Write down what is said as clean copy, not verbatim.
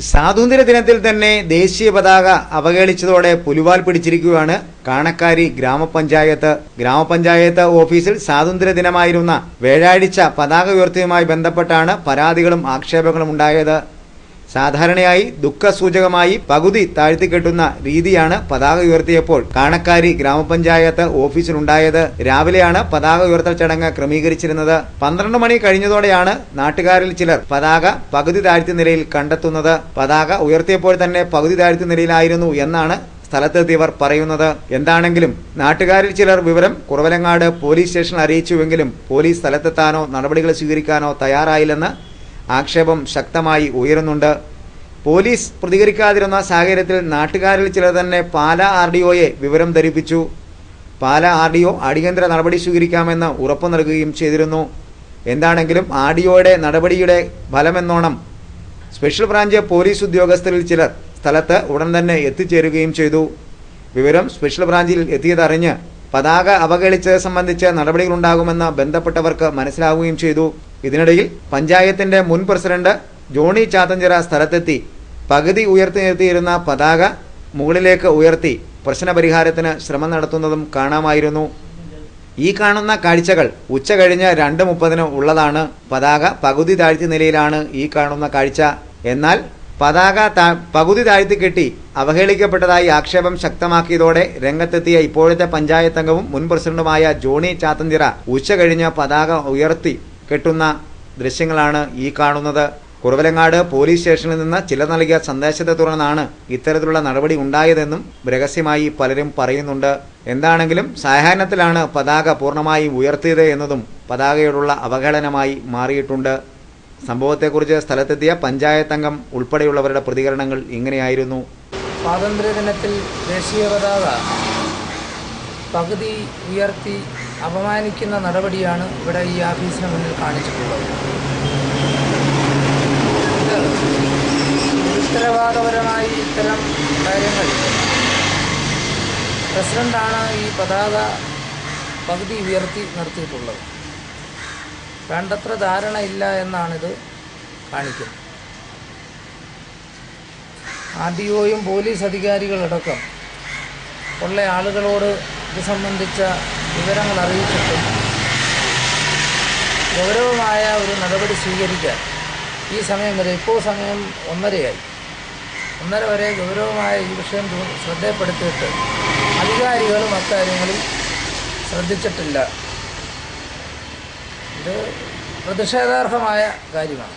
സ്വാതന്ത്ര്യ ദിനത്തിൽ തന്നെ ദേശീയ പതാക അവഹേളിച്ചതോടെ പുലിവാൽ പിടിച്ചിരിക്കുകയാണ് കാണക്കാരി ഗ്രാമപഞ്ചായത്ത് ഓഫീസിൽ സ്വാതന്ത്ര്യ ദിനമായിരുന്ന വ്യാഴാഴ്ച പതാക ഉയർത്തിയതുമായി ബന്ധപ്പെട്ടാണ് പരാതികളും ആക്ഷേപങ്ങളും ഉണ്ടായത്. സാധാരണയായി ദുഃഖസൂചകമായി പകുതി താഴ്ത്തിക്കെട്ടുന്ന രീതിയാണ് പതാക ഉയർത്തിയപ്പോൾ കാണക്കാരി ഗ്രാമപഞ്ചായത്ത് ഓഫീസിലുണ്ടായത്. രാവിലെയാണ് പതാക ഉയർത്തൽ ചടങ്ങ് ക്രമീകരിച്ചിരുന്നത്. 12 മണി കഴിഞ്ഞതോടെയാണ് നാട്ടുകാരിൽ ചിലർ പതാക പകുതി താഴ്ത്തിയ നിലയിൽ കണ്ടെത്തുന്നത്. പതാക ഉയർത്തിയപ്പോൾ തന്നെ പകുതി താഴ്ത്തിയ നിലയിലായിരുന്നു എന്നാണ് സ്ഥലത്തെത്തിയവർ പറയുന്നത്. എന്താണെങ്കിലും നാട്ടുകാരിൽ ചിലർ വിവരം കുറവലങ്ങാട് പോലീസ് സ്റ്റേഷനിൽ അറിയിച്ചുവെങ്കിലും പോലീസ് സ്ഥലത്തെത്താനോ നടപടികൾ സ്വീകരിക്കാനോ തയ്യാറായില്ലെന്ന് ആക്ഷേപം ശക്തമായി ഉയരുന്നുണ്ട്. പോലീസ് പ്രതികരിക്കാതിരുന്ന സാഹചര്യത്തിൽ നാട്ടുകാരിൽ ചിലർ തന്നെ പാലാ RDOയെ വിവരം ധരിപ്പിച്ചു. പാലാ RDO അടിയന്തര നടപടി സ്വീകരിക്കാമെന്ന് ഉറപ്പു നൽകുകയും ചെയ്തിരുന്നു. എന്താണെങ്കിലും RDOയുടെ നടപടിയുടെ ഫലമെന്നോണം സ്പെഷ്യൽ ബ്രാഞ്ച് പോലീസ് ഉദ്യോഗസ്ഥരിൽ ചിലർ സ്ഥലത്ത് ഉടൻ തന്നെ എത്തിച്ചേരുകയും ചെയ്തു. വിവരം സ്പെഷ്യൽ ബ്രാഞ്ചിൽ എത്തിയതറിഞ്ഞ് പതാക അവഹേളിച്ചത് സംബന്ധിച്ച് നടപടികളുണ്ടാകുമെന്ന് ബന്ധപ്പെട്ടവർക്ക് മനസ്സിലാവുകയും ചെയ്തു. ഇതിനിടയിൽ പഞ്ചായത്തിന്റെ മുൻ പ്രസിഡന്റ് ജോണി ചാത്തഞ്ചിറ സ്ഥലത്തെത്തി പകുതി ഉയർത്തി നിർത്തിയിരുന്ന പതാക മുകളിലേക്ക് ഉയർത്തി പ്രശ്നപരിഹാരത്തിന് ശ്രമം നടത്തുന്നതും കാണാമായിരുന്നു. ഈ കാണുന്ന കാഴ്ചകൾ ഉച്ച കഴിഞ്ഞ് 2:30 ഉള്ളതാണ്. പതാക പകുതി താഴ്ത്തിയ നിലയിലാണ് ഈ കാണുന്ന കാഴ്ച. എന്നാൽ പതാക പകുതി താഴ്ത്തി കെട്ടി അവഹേളിക്കപ്പെട്ടതായി ആക്ഷേപം ശക്തമാക്കിയതോടെ രംഗത്തെത്തിയ ഇപ്പോഴത്തെ പഞ്ചായത്ത് അംഗവും മുൻ പ്രസിഡന്റുമായ ജോണി ചാത്തഞ്ചിറ ഉച്ച കഴിഞ്ഞ് പതാക ഉയർത്തി കെട്ടുന്ന ദൃശ്യങ്ങളാണ് ഈ കാണുന്നത്. കുറവലങ്ങാട് പോലീസ് സ്റ്റേഷനിൽ നിന്ന് ചിലർ നൽകിയ സന്ദേശത്തെ തുടർന്നാണ് ഇത്തരത്തിലുള്ള നടപടി ഉണ്ടായതെന്നും രഹസ്യമായി പലരും പറയുന്നുണ്ട്. എന്താണെങ്കിലും സായാഹ്നത്തിലാണ് പതാക പൂർണ്ണമായും ഉയർത്തിയത് എന്നതും പതാകയോടുള്ള അവഹേളനമായി മാറിയിട്ടുണ്ട്. സംഭവത്തെക്കുറിച്ച് സ്ഥലത്തെത്തിയ പഞ്ചായത്ത് അംഗം ഉൾപ്പെടെയുള്ളവരുടെ പ്രതികരണങ്ങൾ ഇങ്ങനെയായിരുന്നു. സ്വാതന്ത്ര്യദിനത്തിൽ ദേശീയ പതാക പകുതി ഉയർത്തി അപമാനിക്കുന്ന നടപടിയാണ് ഇവിടെ ഈ ഓഫീസിന് മുന്നിൽ കാണിച്ചിട്ടുള്ളത്. ഇത് ഉത്തരവാദപരമായി ഇത്തരം കാര്യങ്ങൾ പ്രസിഡന്റാണ് ഈ പതാക പകുതി ഉയർത്തി നിർത്തിയിട്ടുള്ളത്. വേണ്ടത്ര ധാരണയില്ല എന്നാണിത് കാണിക്കുന്നത്. RDOയും പോലീസ് അധികാരികളടക്കം ഉള്ള ആളുകളോട് ഇത് സംബന്ധിച്ച വിവരങ്ങൾ അറിയിച്ചിട്ടും ഗൗരവമായ ഒരു നടപടി സ്വീകരിക്കാൻ ഈ സമയം വരെ, ഇപ്പോൾ സമയം 1:30 വരെ ഗൗരവമായ ഈ വിഷയം ശ്രദ്ധപ്പെടുത്തിയിട്ട് അധികാരികളും അക്കാര്യങ്ങളിൽ ശ്രദ്ധിച്ചിട്ടില്ല. ഇത് പ്രതിഷേധാർഹമായ കാര്യമാണ്.